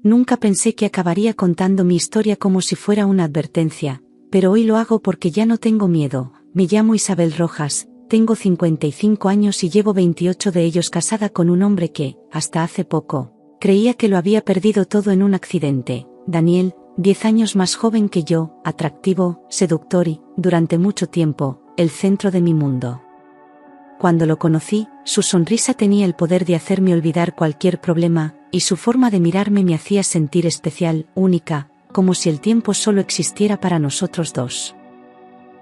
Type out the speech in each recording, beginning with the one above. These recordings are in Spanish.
Nunca pensé que acabaría contando mi historia como si fuera una advertencia, pero hoy lo hago porque ya no tengo miedo. Me llamo Isabel Rojas, tengo 55 años y llevo 28 de ellos casada con un hombre que, hasta hace poco, creía que lo había perdido todo en un accidente. Daniel, 10 años más joven que yo, atractivo, seductor y, durante mucho tiempo, el centro de mi mundo. Cuando lo conocí, su sonrisa tenía el poder de hacerme olvidar cualquier problema, y su forma de mirarme me hacía sentir especial, única, como si el tiempo solo existiera para nosotros dos.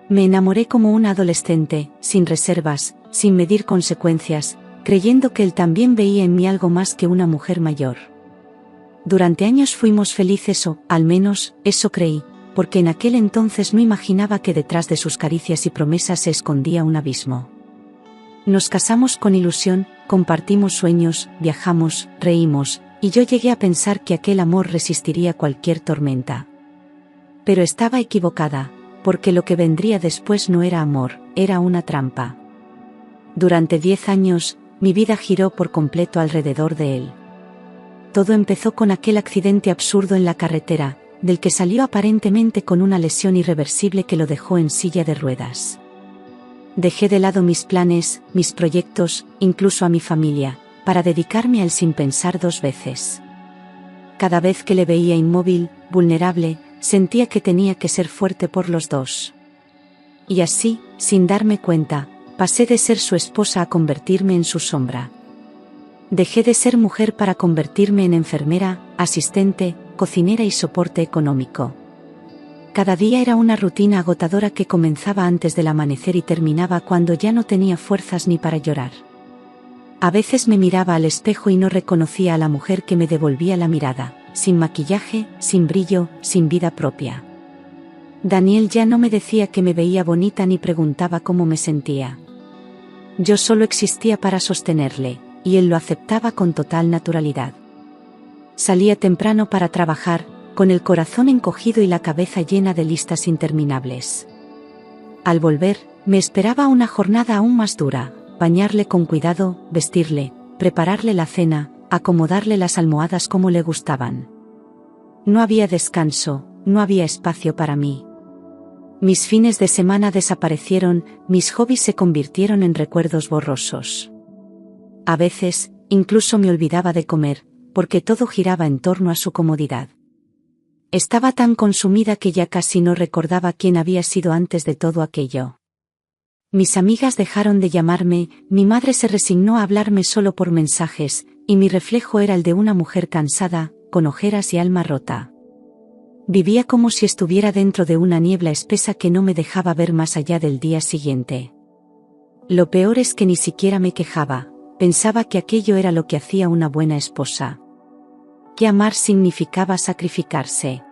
Me enamoré como una adolescente, sin reservas, sin medir consecuencias, creyendo que él también veía en mí algo más que una mujer mayor. Durante años fuimos felices o, al menos, eso creí, porque en aquel entonces no imaginaba que detrás de sus caricias y promesas se escondía un abismo. Nos casamos con ilusión, compartimos sueños, viajamos, reímos, y yo llegué a pensar que aquel amor resistiría cualquier tormenta. Pero estaba equivocada, porque lo que vendría después no era amor, era una trampa. Durante 10 años, mi vida giró por completo alrededor de él. Todo empezó con aquel accidente absurdo en la carretera, del que salió aparentemente con una lesión irreversible que lo dejó en silla de ruedas. Dejé de lado mis planes, mis proyectos, incluso a mi familia, para dedicarme a él sin pensar 2 veces. Cada vez que le veía inmóvil, vulnerable, sentía que tenía que ser fuerte por los dos. Y así, sin darme cuenta, pasé de ser su esposa a convertirme en su sombra. Dejé de ser mujer para convertirme en enfermera, asistente, cocinera y soporte económico. Cada día era una rutina agotadora que comenzaba antes del amanecer y terminaba cuando ya no tenía fuerzas ni para llorar. A veces me miraba al espejo y no reconocía a la mujer que me devolvía la mirada, sin maquillaje, sin brillo, sin vida propia. Daniel ya no me decía que me veía bonita ni preguntaba cómo me sentía. Yo solo existía para sostenerle, y él lo aceptaba con total naturalidad. Salía temprano para trabajar, con el corazón encogido y la cabeza llena de listas interminables. Al volver, me esperaba una jornada aún más dura: bañarle con cuidado, vestirle, prepararle la cena, acomodarle las almohadas como le gustaban. No había descanso, no había espacio para mí. Mis fines de semana desaparecieron, mis hobbies se convirtieron en recuerdos borrosos. A veces, incluso me olvidaba de comer, porque todo giraba en torno a su comodidad. Estaba tan consumida que ya casi no recordaba quién había sido antes de todo aquello. Mis amigas dejaron de llamarme, mi madre se resignó a hablarme solo por mensajes, y mi reflejo era el de una mujer cansada, con ojeras y alma rota. Vivía como si estuviera dentro de una niebla espesa que no me dejaba ver más allá del día siguiente. Lo peor es que ni siquiera me quejaba, pensaba que aquello era lo que hacía una buena esposa. Que amar significaba sacrificarse.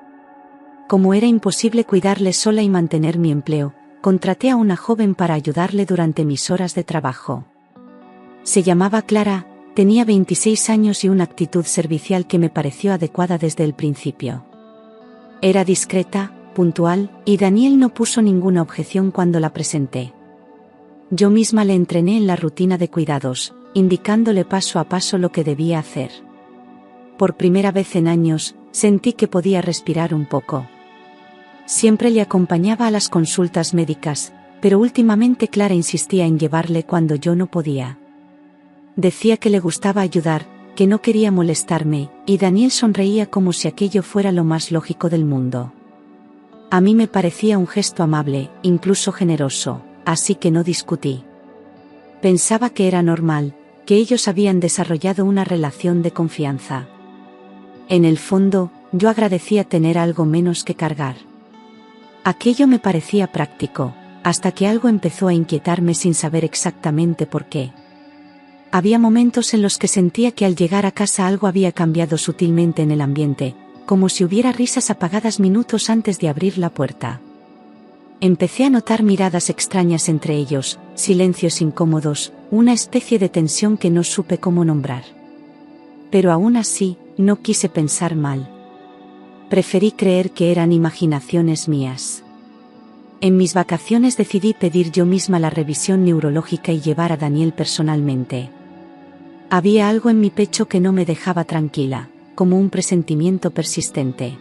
Como era imposible cuidarle sola y mantener mi empleo, contraté a una joven para ayudarle durante mis horas de trabajo. Se llamaba Clara, tenía 26 años y una actitud servicial que me pareció adecuada desde el principio. Era discreta, puntual, y Daniel no puso ninguna objeción cuando la presenté. Yo misma le entrené en la rutina de cuidados, indicándole paso a paso lo que debía hacer. Por primera vez en años, sentí que podía respirar un poco. Siempre le acompañaba a las consultas médicas, pero últimamente Clara insistía en llevarle cuando yo no podía. Decía que le gustaba ayudar, que no quería molestarme, y Daniel sonreía como si aquello fuera lo más lógico del mundo. A mí me parecía un gesto amable, incluso generoso, así que no discutí. Pensaba que era normal, que ellos habían desarrollado una relación de confianza. En el fondo, yo agradecía tener algo menos que cargar. Aquello me parecía práctico, hasta que algo empezó a inquietarme sin saber exactamente por qué. Había momentos en los que sentía que al llegar a casa algo había cambiado sutilmente en el ambiente, como si hubiera risas apagadas minutos antes de abrir la puerta. Empecé a notar miradas extrañas entre ellos, silencios incómodos, una especie de tensión que no supe cómo nombrar. Pero aún así, no quise pensar mal. Preferí creer que eran imaginaciones mías. En mis vacaciones decidí pedir yo misma la revisión neurológica y llevar a Daniel personalmente. Había algo en mi pecho que no me dejaba tranquila, como un presentimiento persistente.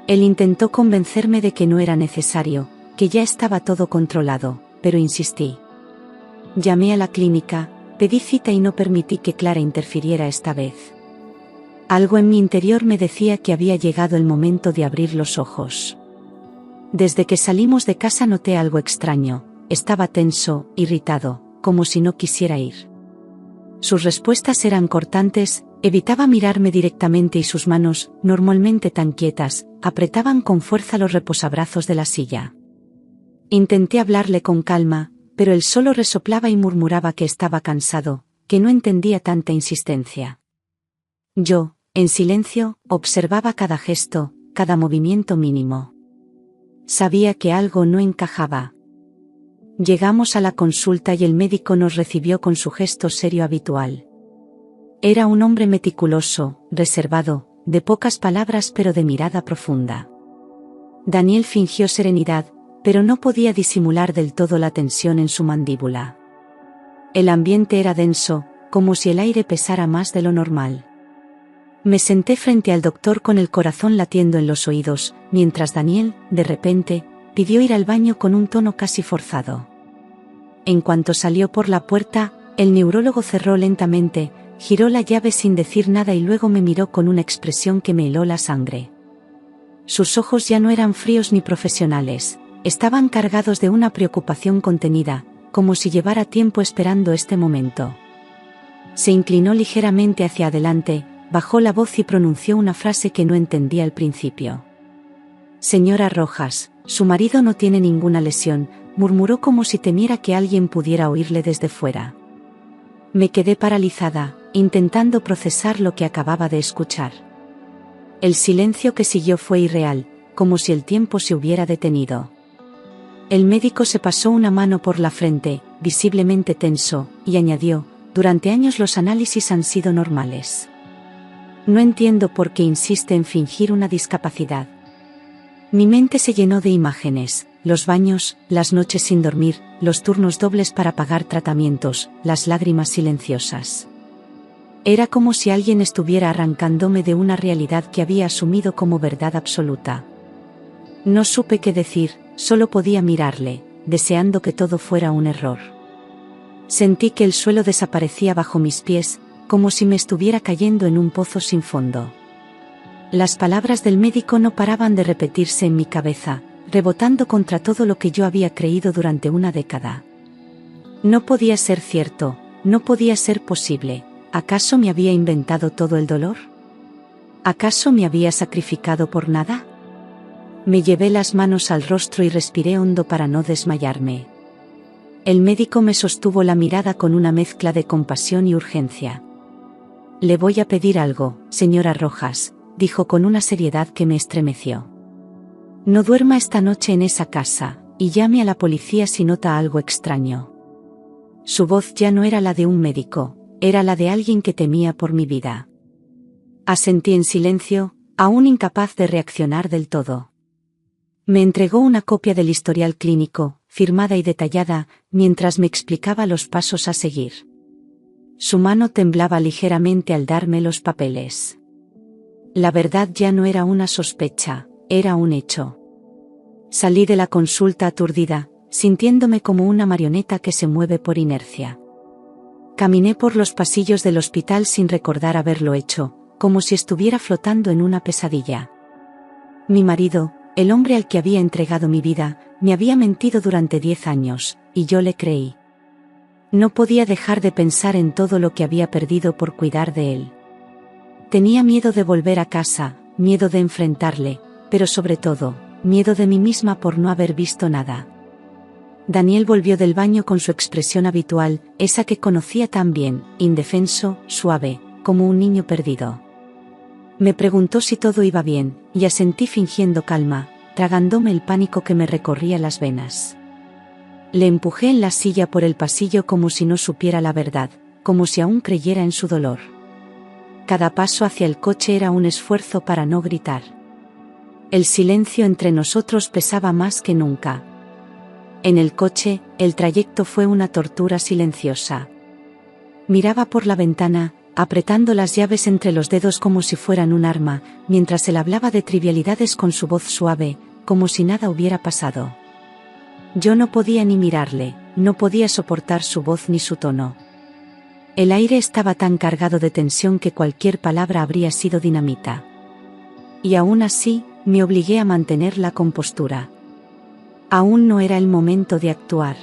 Él intentó convencerme de que no era necesario, que ya estaba todo controlado, pero insistí. Llamé a la clínica, pedí cita y no permití que Clara interfiriera esta vez. Algo en mi interior me decía que había llegado el momento de abrir los ojos. Desde que salimos de casa noté algo extraño, estaba tenso, irritado, como si no quisiera ir. Sus respuestas eran cortantes, evitaba mirarme directamente y sus manos, normalmente tan quietas, apretaban con fuerza los reposabrazos de la silla. Intenté hablarle con calma, pero él solo resoplaba y murmuraba que estaba cansado, que no entendía tanta insistencia. Yo, en silencio, observaba cada gesto, cada movimiento mínimo. Sabía que algo no encajaba. Llegamos a la consulta y el médico nos recibió con su gesto serio habitual. Era un hombre meticuloso, reservado, de pocas palabras pero de mirada profunda. Daniel fingió serenidad, pero no podía disimular del todo la tensión en su mandíbula. El ambiente era denso, como si el aire pesara más de lo normal. Me senté frente al doctor con el corazón latiendo en los oídos, mientras Daniel, de repente, pidió ir al baño con un tono casi forzado. En cuanto salió por la puerta, el neurólogo cerró lentamente, giró la llave sin decir nada y luego me miró con una expresión que me heló la sangre. Sus ojos ya no eran fríos ni profesionales, estaban cargados de una preocupación contenida, como si llevara tiempo esperando este momento. Se inclinó ligeramente hacia adelante, bajó la voz y pronunció una frase que no entendí al principio. «Señora Rojas, su marido no tiene ninguna lesión», murmuró como si temiera que alguien pudiera oírle desde fuera. Me quedé paralizada, intentando procesar lo que acababa de escuchar. El silencio que siguió fue irreal, como si el tiempo se hubiera detenido. El médico se pasó una mano por la frente, visiblemente tenso, y añadió: «Durante años los análisis han sido normales. No entiendo por qué insiste en fingir una discapacidad». Mi mente se llenó de imágenes, los baños, las noches sin dormir, los turnos dobles para pagar tratamientos, las lágrimas silenciosas. Era como si alguien estuviera arrancándome de una realidad que había asumido como verdad absoluta. No supe qué decir, solo podía mirarle, deseando que todo fuera un error. Sentí que el suelo desaparecía bajo mis pies, como si me estuviera cayendo en un pozo sin fondo. Las palabras del médico no paraban de repetirse en mi cabeza, rebotando contra todo lo que yo había creído durante una década. No podía ser cierto, no podía ser posible. ¿Acaso me había inventado todo el dolor? ¿Acaso me había sacrificado por nada? Me llevé las manos al rostro y respiré hondo para no desmayarme. El médico me sostuvo la mirada con una mezcla de compasión y urgencia. «Le voy a pedir algo, señora Rojas», dijo con una seriedad que me estremeció. «No duerma esta noche en esa casa, y llame a la policía si nota algo extraño». Su voz ya no era la de un médico, era la de alguien que temía por mi vida. Asentí en silencio, aún incapaz de reaccionar del todo. Me entregó una copia del historial clínico, firmada y detallada, mientras me explicaba los pasos a seguir. Su mano temblaba ligeramente al darme los papeles. La verdad ya no era una sospecha, era un hecho. Salí de la consulta aturdida, sintiéndome como una marioneta que se mueve por inercia. Caminé por los pasillos del hospital sin recordar haberlo hecho, como si estuviera flotando en una pesadilla. Mi marido, el hombre al que había entregado mi vida, me había mentido durante 10 años, y yo le creí. No podía dejar de pensar en todo lo que había perdido por cuidar de él. Tenía miedo de volver a casa, miedo de enfrentarle, pero sobre todo, miedo de mí misma por no haber visto nada. Daniel volvió del baño con su expresión habitual, esa que conocía tan bien, indefenso, suave, como un niño perdido. Me preguntó si todo iba bien, y asentí fingiendo calma, tragándome el pánico que me recorría las venas. Le empujé en la silla por el pasillo como si no supiera la verdad, como si aún creyera en su dolor. Cada paso hacia el coche era un esfuerzo para no gritar. El silencio entre nosotros pesaba más que nunca. En el coche, el trayecto fue una tortura silenciosa. Miraba por la ventana, apretando las llaves entre los dedos como si fueran un arma, mientras él hablaba de trivialidades con su voz suave, como si nada hubiera pasado. Yo no podía ni mirarle, no podía soportar su voz ni su tono. El aire estaba tan cargado de tensión que cualquier palabra habría sido dinamita. Y aún así, me obligué a mantener la compostura. Aún no era el momento de actuar.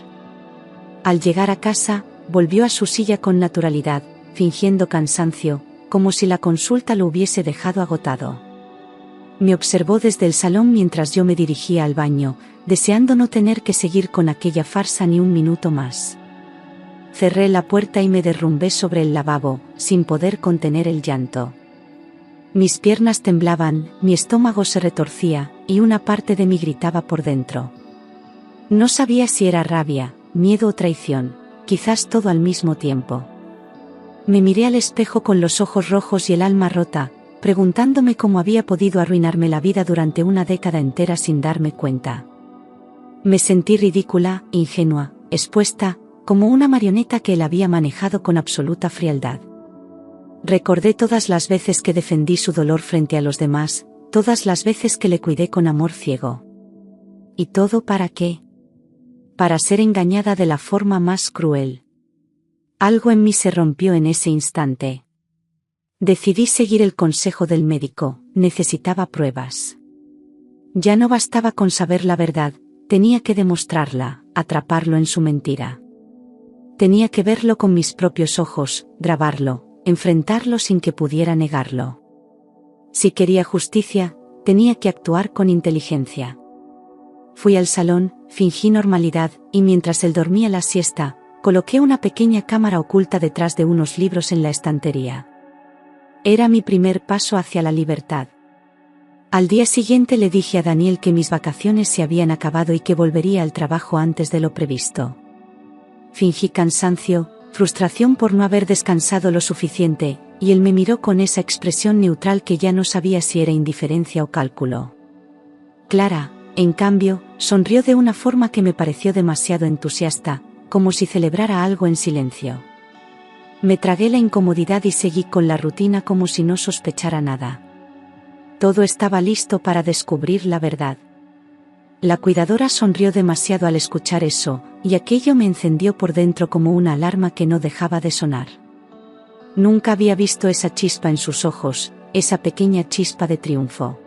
Al llegar a casa, volvió a su silla con naturalidad, fingiendo cansancio, como si la consulta lo hubiese dejado agotado. Me observó desde el salón mientras yo me dirigía al baño, deseando no tener que seguir con aquella farsa ni un minuto más. Cerré la puerta y me derrumbé sobre el lavabo, sin poder contener el llanto. Mis piernas temblaban, mi estómago se retorcía, y una parte de mí gritaba por dentro. No sabía si era rabia, miedo o traición, quizás todo al mismo tiempo. Me miré al espejo con los ojos rojos y el alma rota, preguntándome cómo había podido arruinarme la vida durante una década entera sin darme cuenta. Me sentí ridícula, ingenua, expuesta, como una marioneta que él había manejado con absoluta frialdad. Recordé todas las veces que defendí su dolor frente a los demás, todas las veces que le cuidé con amor ciego. ¿Y todo para qué? Para ser engañada de la forma más cruel. Algo en mí se rompió en ese instante. Decidí seguir el consejo del médico, necesitaba pruebas. Ya no bastaba con saber la verdad, tenía que demostrarla, atraparlo en su mentira. Tenía que verlo con mis propios ojos, grabarlo, enfrentarlo sin que pudiera negarlo. Si quería justicia, tenía que actuar con inteligencia. Fui al salón, fingí normalidad, y mientras él dormía la siesta, coloqué una pequeña cámara oculta detrás de unos libros en la estantería. Era mi primer paso hacia la libertad. Al día siguiente le dije a Daniel que mis vacaciones se habían acabado y que volvería al trabajo antes de lo previsto. Fingí cansancio, frustración por no haber descansado lo suficiente, y él me miró con esa expresión neutral que ya no sabía si era indiferencia o cálculo. Clara, en cambio, sonrió de una forma que me pareció demasiado entusiasta, como si celebrara algo en silencio. Me tragué la incomodidad y seguí con la rutina como si no sospechara nada. Todo estaba listo para descubrir la verdad. La cuidadora sonrió demasiado al escuchar eso, y aquello me encendió por dentro como una alarma que no dejaba de sonar. Nunca había visto esa chispa en sus ojos, esa pequeña chispa de triunfo.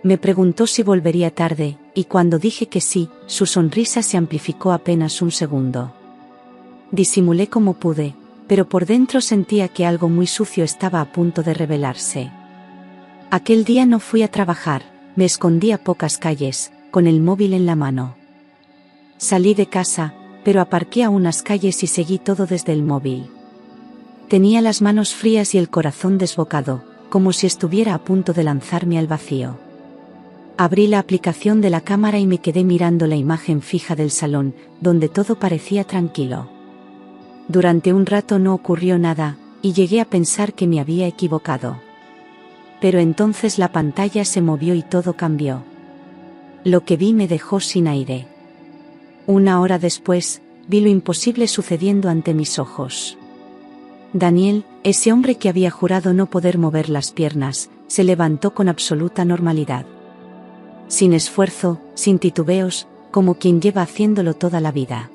Me preguntó si volvería tarde, y cuando dije que sí, su sonrisa se amplificó apenas un segundo. Disimulé como pude, pero por dentro sentía que algo muy sucio estaba a punto de revelarse. Aquel día no fui a trabajar, me escondí a pocas calles, con el móvil en la mano. Salí de casa, pero aparqué a unas calles y seguí todo desde el móvil. Tenía las manos frías y el corazón desbocado, como si estuviera a punto de lanzarme al vacío. Abrí la aplicación de la cámara y me quedé mirando la imagen fija del salón, donde todo parecía tranquilo. Durante un rato no ocurrió nada, y llegué a pensar que me había equivocado. Pero entonces la pantalla se movió y todo cambió. Lo que vi me dejó sin aire. Una hora después, vi lo imposible sucediendo ante mis ojos. Daniel, ese hombre que había jurado no poder mover las piernas, se levantó con absoluta normalidad. Sin esfuerzo, sin titubeos, como quien lleva haciéndolo toda la vida.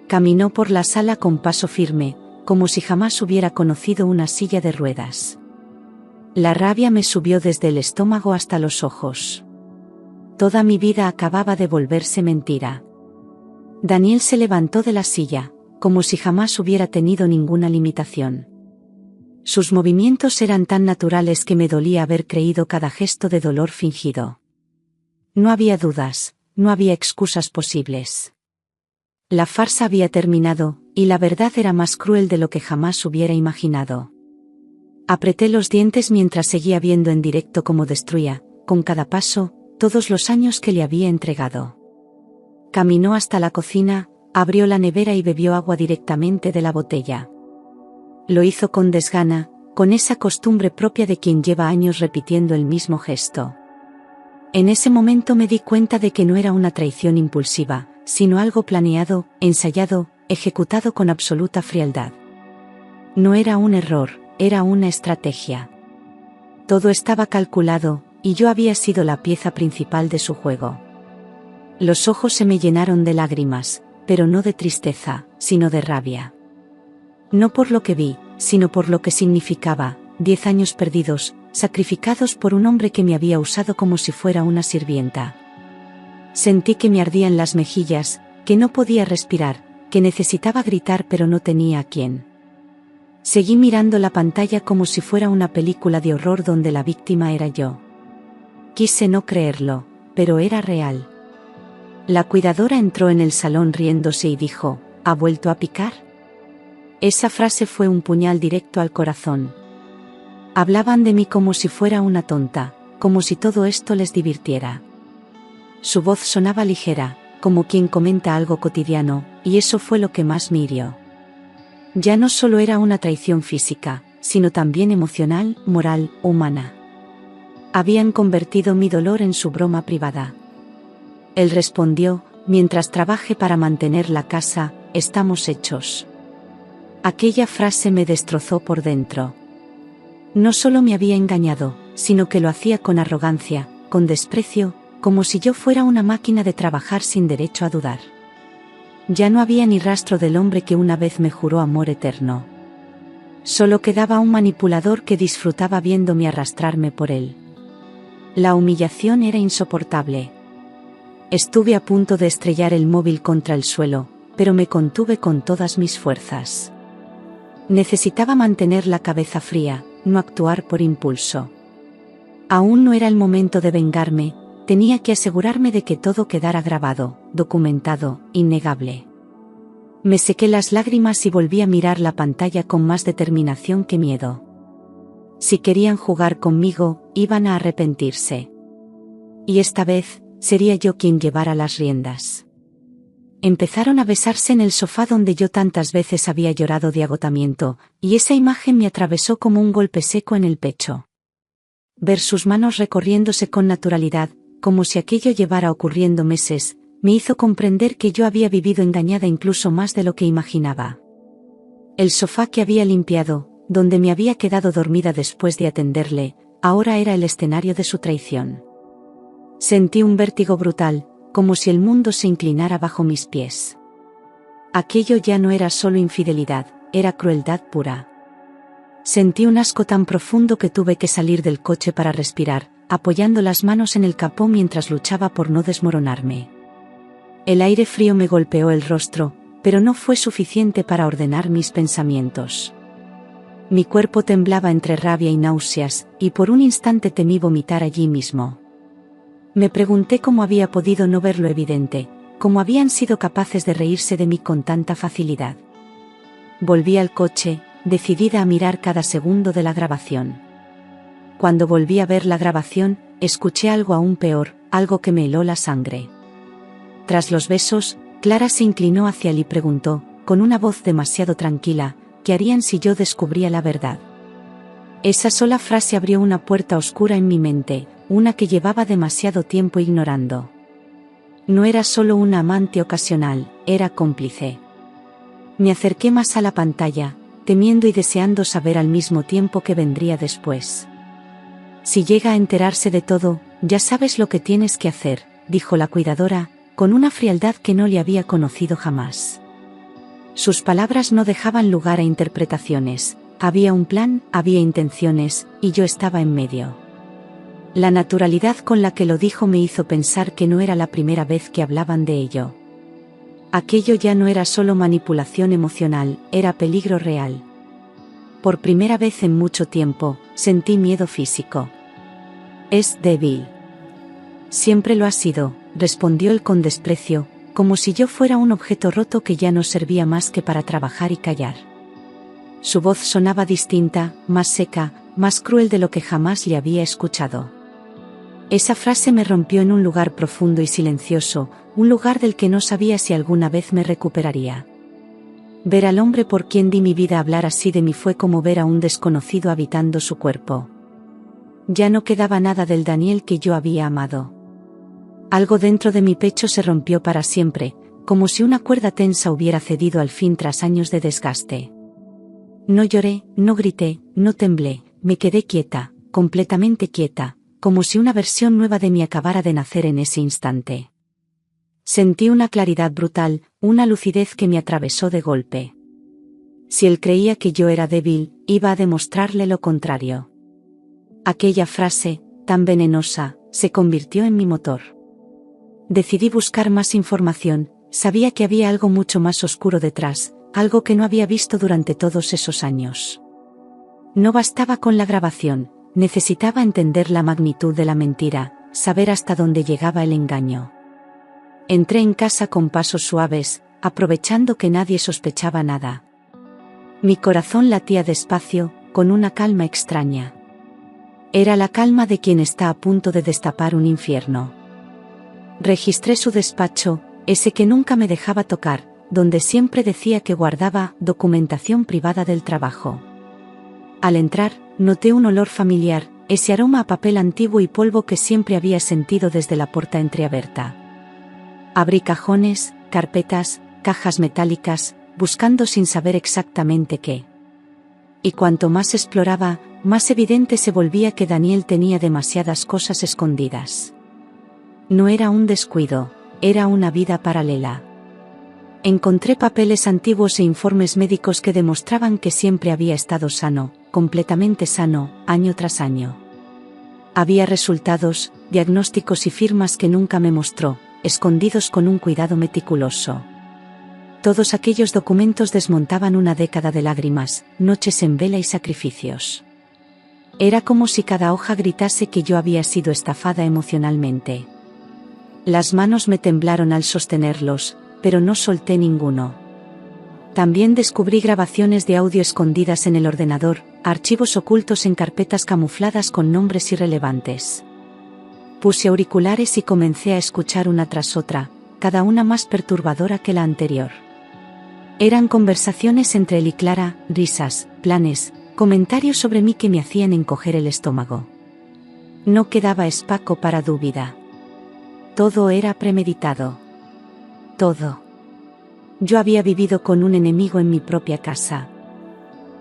Caminó por la sala con paso firme, como si jamás hubiera conocido una silla de ruedas. La rabia me subió desde el estómago hasta los ojos. Toda mi vida acababa de volverse mentira. Daniel se levantó de la silla, como si jamás hubiera tenido ninguna limitación. Sus movimientos eran tan naturales que me dolía haber creído cada gesto de dolor fingido. No había dudas, no había excusas posibles. La farsa había terminado, y la verdad era más cruel de lo que jamás hubiera imaginado. Apreté los dientes mientras seguía viendo en directo cómo destruía, con cada paso, todos los años que le había entregado. Caminó hasta la cocina, abrió la nevera y bebió agua directamente de la botella. Lo hizo con desgana, con esa costumbre propia de quien lleva años repitiendo el mismo gesto. En ese momento me di cuenta de que no era una traición impulsiva, sino algo planeado, ensayado, ejecutado con absoluta frialdad. No era un error, era una estrategia. Todo estaba calculado, y yo había sido la pieza principal de su juego. Los ojos se me llenaron de lágrimas, pero no de tristeza, sino de rabia. No por lo que vi, sino por lo que significaba, 10 años perdidos, sacrificados por un hombre que me había usado como si fuera una sirvienta. Sentí que me ardían las mejillas, que no podía respirar, que necesitaba gritar pero no tenía a quién. Seguí mirando la pantalla como si fuera una película de horror donde la víctima era yo. Quise no creerlo, pero era real. La cuidadora entró en el salón riéndose y dijo, ¿ha vuelto a picar? Esa frase fue un puñal directo al corazón. Hablaban de mí como si fuera una tonta, como si todo esto les divirtiera. Su voz sonaba ligera, como quien comenta algo cotidiano, y eso fue lo que más me hirió. Ya no solo era una traición física, sino también emocional, moral, humana. Habían convertido mi dolor en su broma privada. Él respondió, mientras trabaje para mantener la casa, estamos hechos. Aquella frase me destrozó por dentro. No solo me había engañado, sino que lo hacía con arrogancia, con desprecio, como si yo fuera una máquina de trabajar sin derecho a dudar. Ya no había ni rastro del hombre que una vez me juró amor eterno. Solo quedaba un manipulador que disfrutaba viéndome arrastrarme por él. La humillación era insoportable. Estuve a punto de estrellar el móvil contra el suelo, pero me contuve con todas mis fuerzas. Necesitaba mantener la cabeza fría, no actuar por impulso. Aún no era el momento de vengarme, tenía que asegurarme de que todo quedara grabado, documentado, innegable. Me sequé las lágrimas y volví a mirar la pantalla con más determinación que miedo. Si querían jugar conmigo, iban a arrepentirse. Y esta vez, sería yo quien llevara las riendas. Empezaron a besarse en el sofá donde yo tantas veces había llorado de agotamiento, y esa imagen me atravesó como un golpe seco en el pecho. Ver sus manos recorriéndose con naturalidad, como si aquello llevara ocurriendo meses, me hizo comprender que yo había vivido engañada incluso más de lo que imaginaba. El sofá que había limpiado, donde me había quedado dormida después de atenderle, ahora era el escenario de su traición. Sentí un vértigo brutal, como si el mundo se inclinara bajo mis pies. Aquello ya no era solo infidelidad, era crueldad pura. Sentí un asco tan profundo que tuve que salir del coche para respirar, apoyando las manos en el capó mientras luchaba por no desmoronarme. El aire frío me golpeó el rostro, pero no fue suficiente para ordenar mis pensamientos. Mi cuerpo temblaba entre rabia y náuseas, y por un instante temí vomitar allí mismo. Me pregunté cómo había podido no ver lo evidente, cómo habían sido capaces de reírse de mí con tanta facilidad. Volví al coche, decidida a mirar cada segundo de la grabación. Cuando volví a ver la grabación, escuché algo aún peor, algo que me heló la sangre. Tras los besos, Clara se inclinó hacia él y preguntó, con una voz demasiado tranquila, ¿qué harían si yo descubría la verdad? Esa sola frase abrió una puerta oscura en mi mente, una que llevaba demasiado tiempo ignorando. No era solo una amante ocasional, era cómplice. Me acerqué más a la pantalla, temiendo y deseando saber al mismo tiempo qué vendría después. Si llega a enterarse de todo, ya sabes lo que tienes que hacer, dijo la cuidadora, con una frialdad que no le había conocido jamás. Sus palabras no dejaban lugar a interpretaciones, había un plan, había intenciones, y yo estaba en medio. La naturalidad con la que lo dijo me hizo pensar que no era la primera vez que hablaban de ello. Aquello ya no era solo manipulación emocional, era peligro real. Por primera vez en mucho tiempo, sentí miedo físico. Es débil. Siempre lo ha sido, respondió él con desprecio, como si yo fuera un objeto roto que ya no servía más que para trabajar y callar. Su voz sonaba distinta, más seca, más cruel de lo que jamás le había escuchado. Esa frase me rompió en un lugar profundo y silencioso, un lugar del que no sabía si alguna vez me recuperaría. Ver al hombre por quien di mi vida hablar así de mí fue como ver a un desconocido habitando su cuerpo. Ya no quedaba nada del Daniel que yo había amado. Algo dentro de mi pecho se rompió para siempre, como si una cuerda tensa hubiera cedido al fin tras años de desgaste. No lloré, no grité, no temblé, me quedé quieta, completamente quieta, como si una versión nueva de mí acabara de nacer en ese instante. Sentí una claridad brutal, una lucidez que me atravesó de golpe. Si él creía que yo era débil, iba a demostrarle lo contrario. Aquella frase, tan venenosa, se convirtió en mi motor. Decidí buscar más información, sabía que había algo mucho más oscuro detrás, algo que no había visto durante todos esos años. No bastaba con la grabación, necesitaba entender la magnitud de la mentira, saber hasta dónde llegaba el engaño. Entré en casa con pasos suaves, aprovechando que nadie sospechaba nada. Mi corazón latía despacio, con una calma extraña. Era la calma de quien está a punto de destapar un infierno. Registré su despacho, ese que nunca me dejaba tocar, donde siempre decía que guardaba documentación privada del trabajo. Al entrar, noté un olor familiar, ese aroma a papel antiguo y polvo que siempre había sentido desde la puerta entreabierta. Abrí cajones, carpetas, cajas metálicas, buscando sin saber exactamente qué. Y cuanto más exploraba, más evidente se volvía que Daniel tenía demasiadas cosas escondidas. No era un descuido, era una vida paralela. Encontré papeles antiguos e informes médicos que demostraban que siempre había estado sano, completamente sano, año tras año. Había resultados, diagnósticos y firmas que nunca me mostró, escondidos con un cuidado meticuloso. Todos aquellos documentos desmontaban una década de lágrimas, noches en vela y sacrificios. Era como si cada hoja gritase que yo había sido estafada emocionalmente. Las manos me temblaron al sostenerlos, pero no solté ninguno. También descubrí grabaciones de audio escondidas en el ordenador, archivos ocultos en carpetas camufladas con nombres irrelevantes. Puse auriculares y comencé a escuchar una tras otra, cada una más perturbadora que la anterior. Eran conversaciones entre él y Clara, risas, planes, comentarios sobre mí que me hacían encoger el estómago. No quedaba espacio para duda. Todo era premeditado. Todo. Yo había vivido con un enemigo en mi propia casa.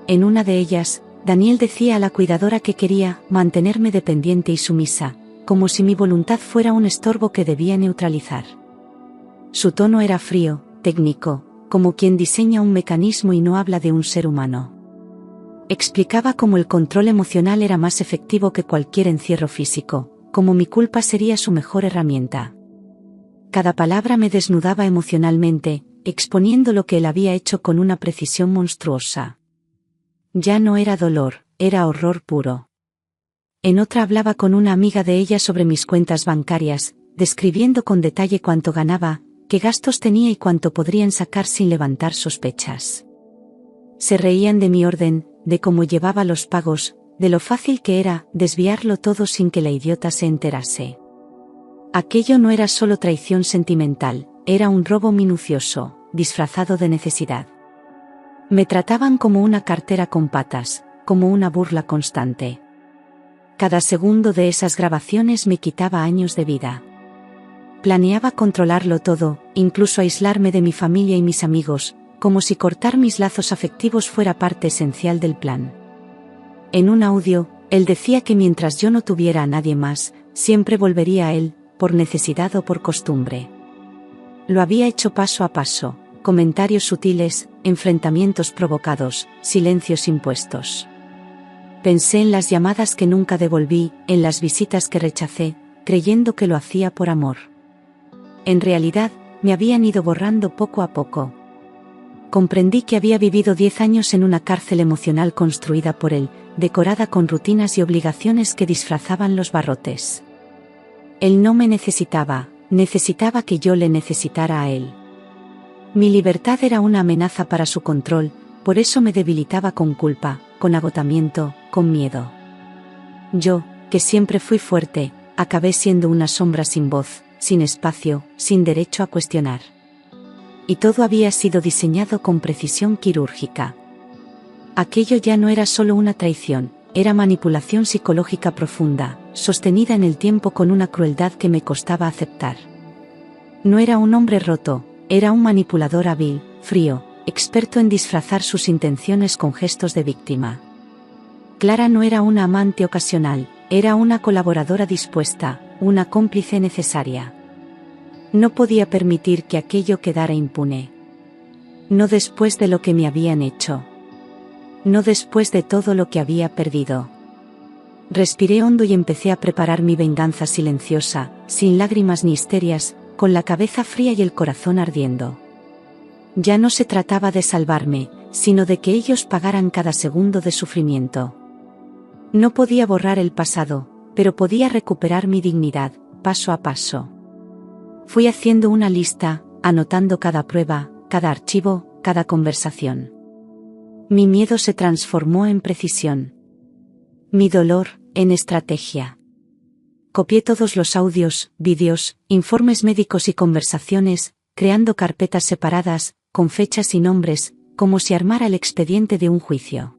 En una de ellas, Daniel decía a la cuidadora que quería mantenerme dependiente y sumisa, como si mi voluntad fuera un estorbo que debía neutralizar. Su tono era frío, técnico, como quien diseña un mecanismo y no habla de un ser humano. Explicaba cómo el control emocional era más efectivo que cualquier encierro físico, cómo mi culpa sería su mejor herramienta. Cada palabra me desnudaba emocionalmente, exponiendo lo que él había hecho con una precisión monstruosa. Ya no era dolor, era horror puro. En otra hablaba con una amiga de ella sobre mis cuentas bancarias, describiendo con detalle cuánto ganaba, qué gastos tenía y cuánto podrían sacar sin levantar sospechas. Se reían de mi orden, de cómo llevaba los pagos, de lo fácil que era desviarlo todo sin que la idiota se enterase. Aquello no era solo traición sentimental, era un robo minucioso, disfrazado de necesidad. Me trataban como una cartera con patas, como una burla constante. Cada segundo de esas grabaciones me quitaba años de vida. Planeaba controlarlo todo, incluso aislarme de mi familia y mis amigos, como si cortar mis lazos afectivos fuera parte esencial del plan. En un audio, él decía que mientras yo no tuviera a nadie más, siempre volvería a él, por necesidad o por costumbre. Lo había hecho paso a paso, comentarios sutiles, enfrentamientos provocados, silencios impuestos. Pensé en las llamadas que nunca devolví, en las visitas que rechacé, creyendo que lo hacía por amor. En realidad, me habían ido borrando poco a poco. Comprendí que había vivido 10 años en una cárcel emocional construida por él, decorada con rutinas y obligaciones que disfrazaban los barrotes. Él no me necesitaba, necesitaba que yo le necesitara a él. Mi libertad era una amenaza para su control, por eso me debilitaba con culpa, con agotamiento, con miedo. Yo, que siempre fui fuerte, acabé siendo una sombra sin voz, sin espacio, sin derecho a cuestionar. Y todo había sido diseñado con precisión quirúrgica. Aquello ya no era solo una traición, era manipulación psicológica profunda, sostenida en el tiempo con una crueldad que me costaba aceptar. No era un hombre roto, era un manipulador hábil, frío, experto en disfrazar sus intenciones con gestos de víctima. Clara no era una amante ocasional, era una colaboradora dispuesta, una cómplice necesaria. No podía permitir que aquello quedara impune. No después de lo que me habían hecho. No después de todo lo que había perdido. Respiré hondo y empecé a preparar mi venganza silenciosa, sin lágrimas ni histerias, con la cabeza fría y el corazón ardiendo. Ya no se trataba de salvarme, sino de que ellos pagaran cada segundo de sufrimiento. No podía borrar el pasado, pero podía recuperar mi dignidad, paso a paso. Fui haciendo una lista, anotando cada prueba, cada archivo, cada conversación. Mi miedo se transformó en precisión. Mi dolor, en estrategia. Copié todos los audios, vídeos, informes médicos y conversaciones, creando carpetas separadas, con fechas y nombres, como si armara el expediente de un juicio.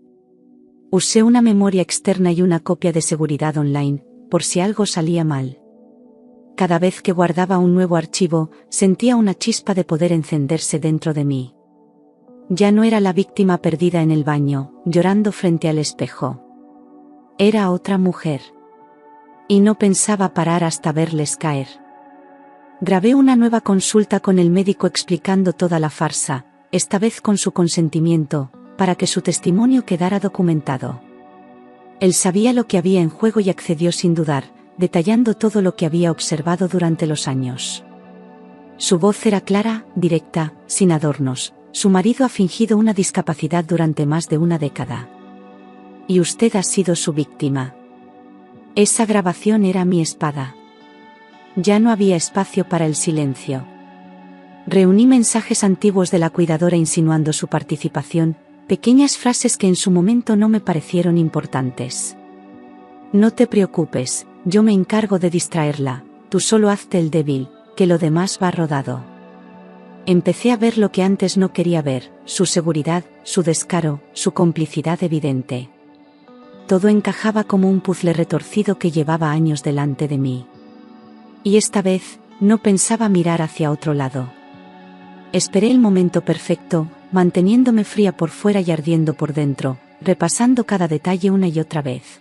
Usé una memoria externa y una copia de seguridad online, por si algo salía mal. Cada vez que guardaba un nuevo archivo, sentía una chispa de poder encenderse dentro de mí. Ya no era la víctima perdida en el baño, llorando frente al espejo. Era otra mujer. Y no pensaba parar hasta verles caer. Grabé una nueva consulta con el médico explicando toda la farsa, esta vez con su consentimiento, para que su testimonio quedara documentado. Él sabía lo que había en juego y accedió sin dudar, detallando todo lo que había observado durante los años. Su voz era clara, directa, sin adornos. Su marido ha fingido una discapacidad durante más de una década. Y usted ha sido su víctima. Esa grabación era mi espada. Ya no había espacio para el silencio. Reuní mensajes antiguos de la cuidadora insinuando su participación, pequeñas frases que en su momento no me parecieron importantes. No te preocupes, yo me encargo de distraerla, tú solo hazte el débil, que lo demás va rodado. Empecé a ver lo que antes no quería ver, su seguridad, su descaro, su complicidad evidente. Todo encajaba como un puzzle retorcido que llevaba años delante de mí. Y esta vez, no pensaba mirar hacia otro lado. Esperé el momento perfecto, manteniéndome fría por fuera y ardiendo por dentro, repasando cada detalle una y otra vez.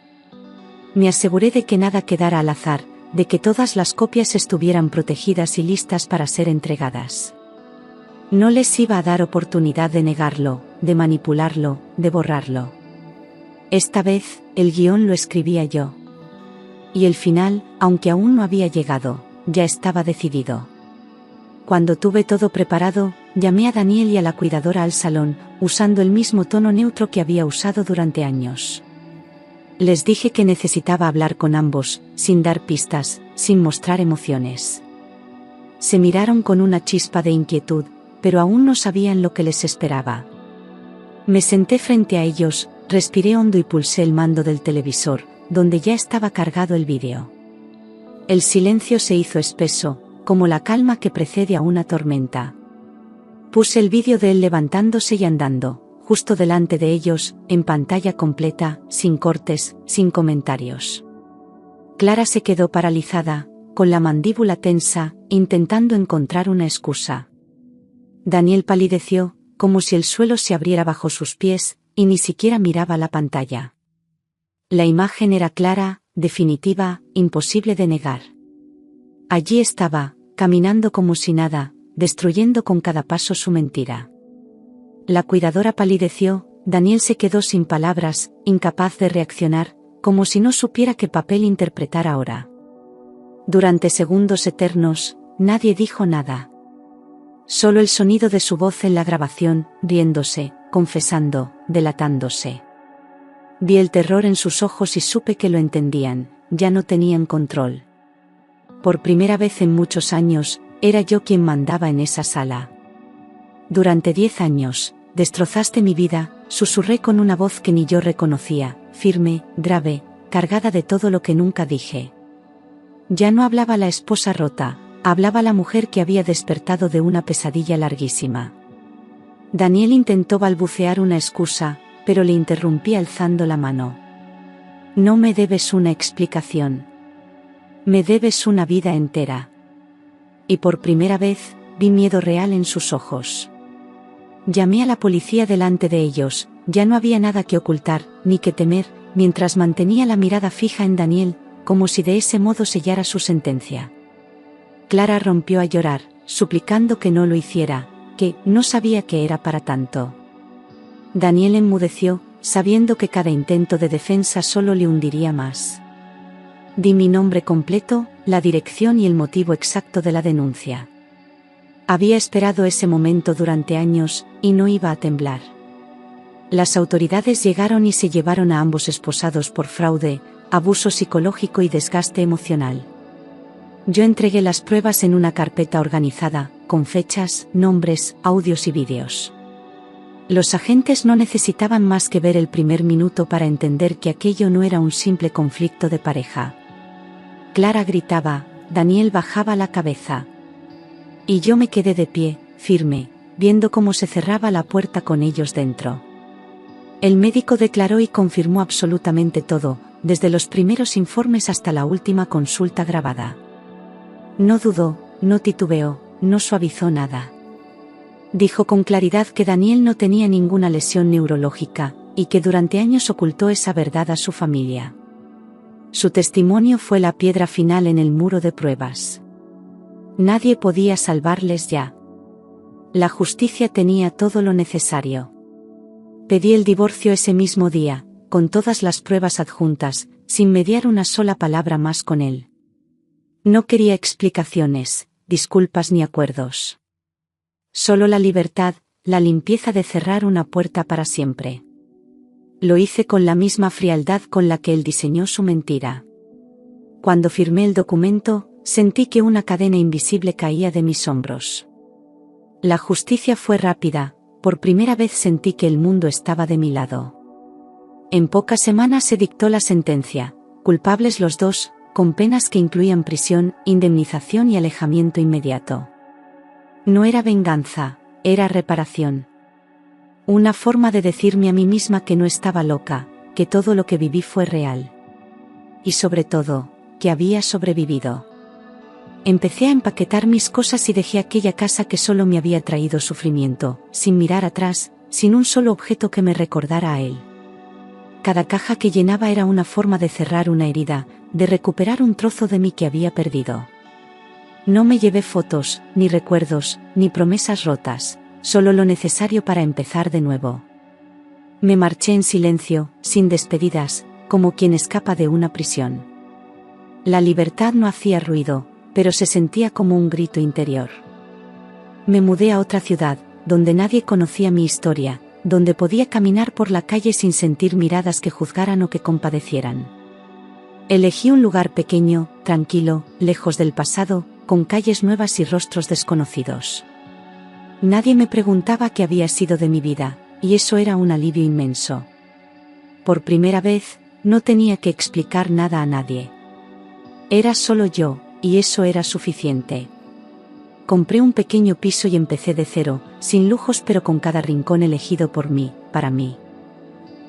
Me aseguré de que nada quedara al azar, de que todas las copias estuvieran protegidas y listas para ser entregadas. No les iba a dar oportunidad de negarlo, de manipularlo, de borrarlo. Esta vez, el guión lo escribía yo. Y el final, aunque aún no había llegado, ya estaba decidido. Cuando tuve todo preparado, llamé a Daniel y a la cuidadora al salón, usando el mismo tono neutro que había usado durante años. Les dije que necesitaba hablar con ambos, sin dar pistas, sin mostrar emociones. Se miraron con una chispa de inquietud, pero aún no sabían lo que les esperaba. Me senté frente a ellos, respiré hondo y pulsé el mando del televisor, donde ya estaba cargado el vídeo. El silencio se hizo espeso, como la calma que precede a una tormenta. Puse el vídeo de él levantándose y andando, justo delante de ellos, en pantalla completa, sin cortes, sin comentarios. Clara se quedó paralizada, con la mandíbula tensa, intentando encontrar una excusa. Daniel palideció, como si el suelo se abriera bajo sus pies, y ni siquiera miraba la pantalla. La imagen era clara, definitiva, imposible de negar. Allí estaba, caminando como si nada, destruyendo con cada paso su mentira. La cuidadora palideció, Daniel se quedó sin palabras, incapaz de reaccionar, como si no supiera qué papel interpretar ahora. Durante segundos eternos, nadie dijo nada. Solo el sonido de su voz en la grabación, riéndose, confesando, delatándose. Vi el terror en sus ojos y supe que lo entendían, ya no tenían control. Por primera vez en muchos años, era yo quien mandaba en esa sala. Durante 10 años, destrozaste mi vida, susurré con una voz que ni yo reconocía, firme, grave, cargada de todo lo que nunca dije. Ya no hablaba la esposa rota, hablaba la mujer que había despertado de una pesadilla larguísima. Daniel intentó balbucear una excusa, pero le interrumpí alzando la mano. No me debes una explicación. Me debes una vida entera. Y por primera vez, vi miedo real en sus ojos. Llamé a la policía delante de ellos, ya no había nada que ocultar, ni que temer, mientras mantenía la mirada fija en Daniel, como si de ese modo sellara su sentencia. Clara rompió a llorar, suplicando que no lo hiciera, que no sabía que era para tanto. Daniel enmudeció, sabiendo que cada intento de defensa solo le hundiría más. Di mi nombre completo, la dirección y el motivo exacto de la denuncia. Había esperado ese momento durante años, y no iba a temblar. Las autoridades llegaron y se llevaron a ambos esposados por fraude, abuso psicológico y desgaste emocional. Yo entregué las pruebas en una carpeta organizada, con fechas, nombres, audios y vídeos. Los agentes no necesitaban más que ver el primer minuto para entender que aquello no era un simple conflicto de pareja. Clara gritaba, Daniel bajaba la cabeza. Y yo me quedé de pie, firme, viendo cómo se cerraba la puerta con ellos dentro. El médico declaró y confirmó absolutamente todo, desde los primeros informes hasta la última consulta grabada. No dudó, no titubeó, no suavizó nada. Dijo con claridad que Daniel no tenía ninguna lesión neurológica, y que durante años ocultó esa verdad a su familia. Su testimonio fue la piedra final en el muro de pruebas. Nadie podía salvarles ya. La justicia tenía todo lo necesario. Pedí el divorcio ese mismo día, con todas las pruebas adjuntas, sin mediar una sola palabra más con él. No quería explicaciones, disculpas ni acuerdos. Solo la libertad, la limpieza de cerrar una puerta para siempre. Lo hice con la misma frialdad con la que él diseñó su mentira. Cuando firmé el documento, sentí que una cadena invisible caía de mis hombros. La justicia fue rápida, por primera vez sentí que el mundo estaba de mi lado. En pocas semanas se dictó la sentencia, culpables los dos, con penas que incluían prisión, indemnización y alejamiento inmediato. No era venganza, era reparación. Una forma de decirme a mí misma que no estaba loca, que todo lo que viví fue real. Y sobre todo, que había sobrevivido. Empecé a empaquetar mis cosas y dejé aquella casa que solo me había traído sufrimiento, sin mirar atrás, sin un solo objeto que me recordara a él. Cada caja que llenaba era una forma de cerrar una herida, de recuperar un trozo de mí que había perdido. No me llevé fotos, ni recuerdos, ni promesas rotas, solo lo necesario para empezar de nuevo. Me marché en silencio, sin despedidas, como quien escapa de una prisión. La libertad no hacía ruido, pero se sentía como un grito interior. Me mudé a otra ciudad, donde nadie conocía mi historia, donde podía caminar por la calle sin sentir miradas que juzgaran o que compadecieran. Elegí un lugar pequeño, tranquilo, lejos del pasado, con calles nuevas y rostros desconocidos. Nadie me preguntaba qué había sido de mi vida, y eso era un alivio inmenso. Por primera vez, no tenía que explicar nada a nadie. Era solo yo, y eso era suficiente. Compré un pequeño piso y empecé de cero, sin lujos pero con cada rincón elegido por mí, para mí.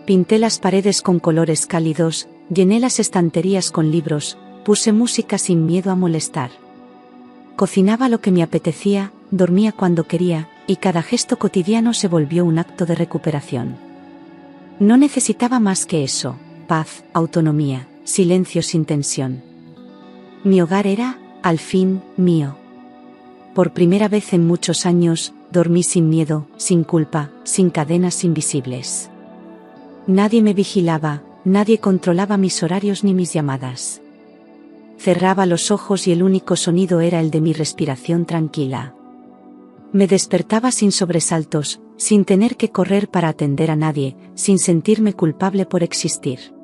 Pinté las paredes con colores cálidos, llené las estanterías con libros, puse música sin miedo a molestar. Cocinaba lo que me apetecía, dormía cuando quería, y cada gesto cotidiano se volvió un acto de recuperación. No necesitaba más que eso, paz, autonomía, silencio sin tensión. Mi hogar era, al fin, mío. Por primera vez en muchos años, dormí sin miedo, sin culpa, sin cadenas invisibles. Nadie me vigilaba, nadie controlaba mis horarios ni mis llamadas. Cerraba los ojos y el único sonido era el de mi respiración tranquila. Me despertaba sin sobresaltos, sin tener que correr para atender a nadie, sin sentirme culpable por existir.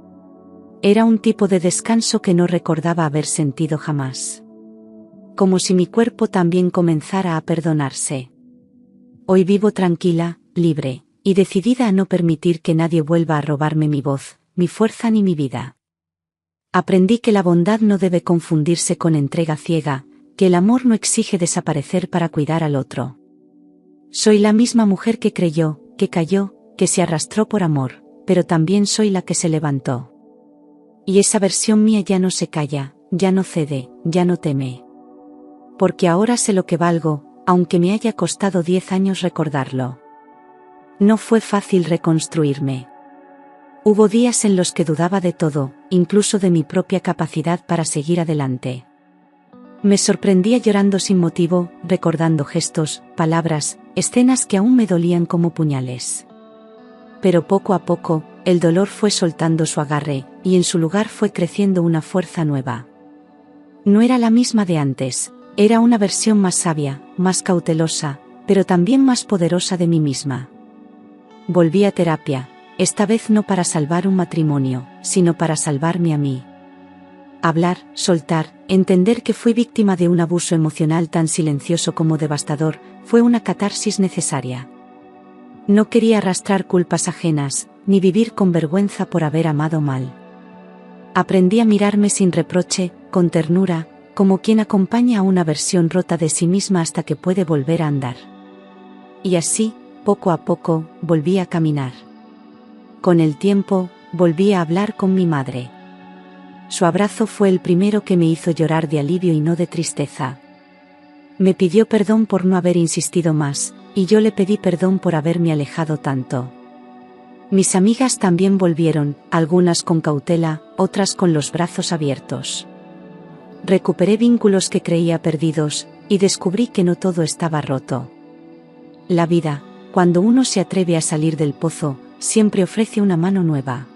Era un tipo de descanso que no recordaba haber sentido jamás. Como si mi cuerpo también comenzara a perdonarse. Hoy vivo tranquila, libre, y decidida a no permitir que nadie vuelva a robarme mi voz, mi fuerza ni mi vida. Aprendí que la bondad no debe confundirse con entrega ciega, que el amor no exige desaparecer para cuidar al otro. Soy la misma mujer que creyó, que cayó, que se arrastró por amor, pero también soy la que se levantó. Y esa versión mía ya no se calla, ya no cede, ya no teme. Porque ahora sé lo que valgo, aunque me haya costado 10 años recordarlo. No fue fácil reconstruirme. Hubo días en los que dudaba de todo, incluso de mi propia capacidad para seguir adelante. Me sorprendía llorando sin motivo, recordando gestos, palabras, escenas que aún me dolían como puñales. Pero poco a poco, el dolor fue soltando su agarre, y en su lugar fue creciendo una fuerza nueva. No era la misma de antes, era una versión más sabia, más cautelosa, pero también más poderosa de mí misma. Volví a terapia, esta vez no para salvar un matrimonio, sino para salvarme a mí. Hablar, soltar, entender que fui víctima de un abuso emocional tan silencioso como devastador, fue una catarsis necesaria. No quería arrastrar culpas ajenas, ni vivir con vergüenza por haber amado mal. Aprendí a mirarme sin reproche, con ternura, como quien acompaña a una versión rota de sí misma hasta que puede volver a andar. Y así, poco a poco, volví a caminar. Con el tiempo, volví a hablar con mi madre. Su abrazo fue el primero que me hizo llorar de alivio y no de tristeza. Me pidió perdón por no haber insistido más, y yo le pedí perdón por haberme alejado tanto. Mis amigas también volvieron, algunas con cautela, otras con los brazos abiertos. Recuperé vínculos que creía perdidos, y descubrí que no todo estaba roto. La vida, cuando uno se atreve a salir del pozo, siempre ofrece una mano nueva.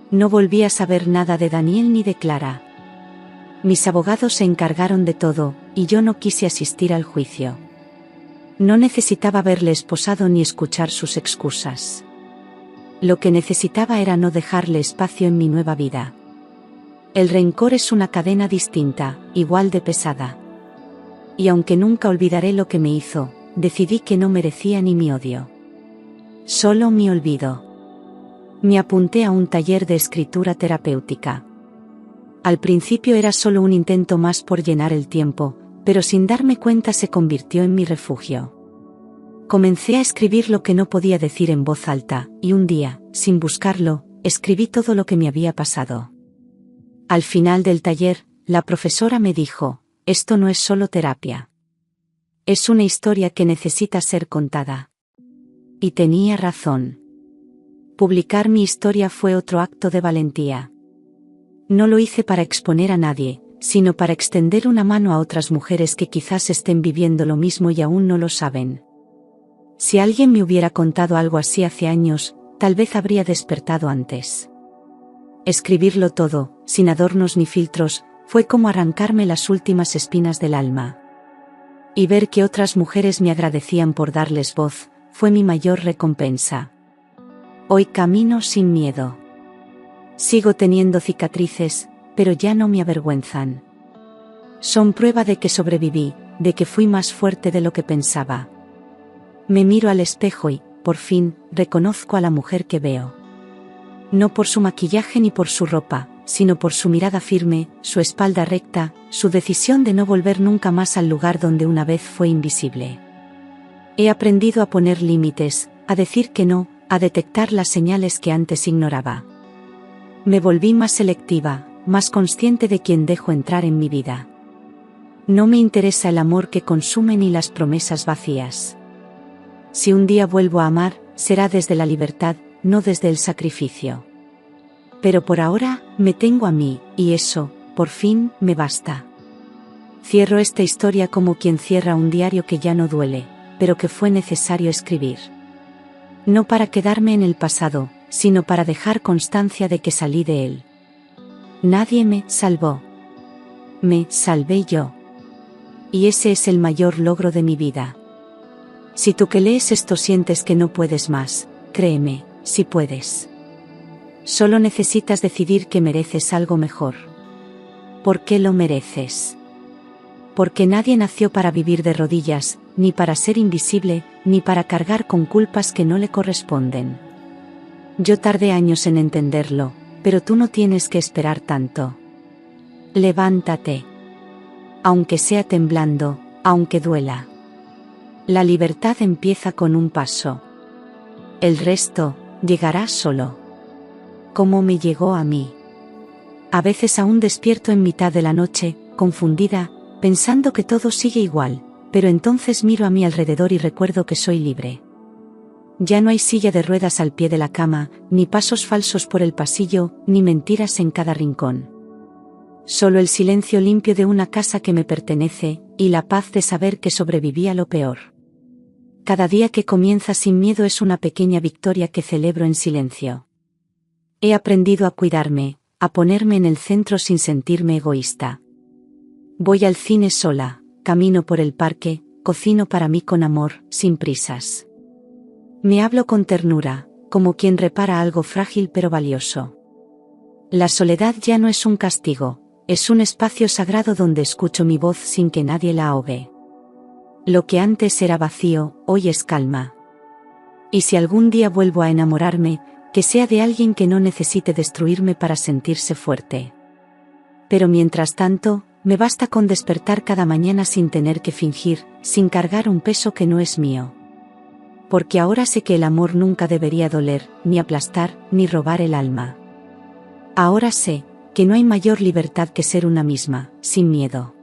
No volví a saber nada de Daniel ni de Clara. Mis abogados se encargaron de todo, y yo no quise asistir al juicio. No necesitaba verle esposado ni escuchar sus excusas. Lo que necesitaba era no dejarle espacio en mi nueva vida. El rencor es una cadena distinta, igual de pesada. Y aunque nunca olvidaré lo que me hizo, decidí que no merecía ni mi odio. Solo mi olvido. Me apunté a un taller de escritura terapéutica. Al principio era solo un intento más por llenar el tiempo, pero sin darme cuenta se convirtió en mi refugio. Comencé a escribir lo que no podía decir en voz alta, y un día, sin buscarlo, escribí todo lo que me había pasado. Al final del taller, la profesora me dijo: esto no es solo terapia. Es una historia que necesita ser contada. Y tenía razón. Publicar mi historia fue otro acto de valentía. No lo hice para exponer a nadie, sino para extender una mano a otras mujeres que quizás estén viviendo lo mismo y aún no lo saben. Si alguien me hubiera contado algo así hace años, tal vez habría despertado antes. Escribirlo todo, sin adornos ni filtros, fue como arrancarme las últimas espinas del alma. Y ver que otras mujeres me agradecían por darles voz, fue mi mayor recompensa. Hoy camino sin miedo. Sigo teniendo cicatrices, pero ya no me avergüenzan. Son prueba de que sobreviví, de que fui más fuerte de lo que pensaba. Me miro al espejo y, por fin, reconozco a la mujer que veo. No por su maquillaje ni por su ropa, sino por su mirada firme, su espalda recta, su decisión de no volver nunca más al lugar donde una vez fue invisible. He aprendido a poner límites, a decir que no, a detectar las señales que antes ignoraba. Me volví más selectiva, más consciente de quién dejo entrar en mi vida. No me interesa el amor que consume ni las promesas vacías. Si un día vuelvo a amar, será desde la libertad, no desde el sacrificio. Pero por ahora, me tengo a mí, y eso, por fin, me basta. Cierro esta historia como quien cierra un diario que ya no duele, pero que fue necesario escribir. No para quedarme en el pasado, sino para dejar constancia de que salí de él. Nadie me salvó. Me salvé yo. Y ese es el mayor logro de mi vida. Si tú que lees esto sientes que no puedes más, créeme, sí puedes. Solo necesitas decidir que mereces algo mejor. ¿Por qué lo mereces? Porque nadie nació para vivir de rodillas, ni para ser invisible, ni para cargar con culpas que no le corresponden. Yo tardé años en entenderlo, pero tú no tienes que esperar tanto. Levántate. Aunque sea temblando, aunque duela. La libertad empieza con un paso. El resto, llegará solo. Como me llegó a mí. A veces aún despierto en mitad de la noche, confundida, pensando que todo sigue igual, pero entonces miro a mi alrededor y recuerdo que soy libre. Ya no hay silla de ruedas al pie de la cama, ni pasos falsos por el pasillo, ni mentiras en cada rincón. Solo el silencio limpio de una casa que me pertenece, y la paz de saber que sobreviví a lo peor. Cada día que comienza sin miedo es una pequeña victoria que celebro en silencio. He aprendido a cuidarme, a ponerme en el centro sin sentirme egoísta. Voy al cine sola, camino por el parque, cocino para mí con amor, sin prisas. Me hablo con ternura, como quien repara algo frágil pero valioso. La soledad ya no es un castigo, es un espacio sagrado donde escucho mi voz sin que nadie la ahogue. Lo que antes era vacío, hoy es calma. Y si algún día vuelvo a enamorarme, que sea de alguien que no necesite destruirme para sentirse fuerte. Pero mientras tanto, me basta con despertar cada mañana sin tener que fingir, sin cargar un peso que no es mío. Porque ahora sé que el amor nunca debería doler, ni aplastar, ni robar el alma. Ahora sé que no hay mayor libertad que ser una misma, sin miedo.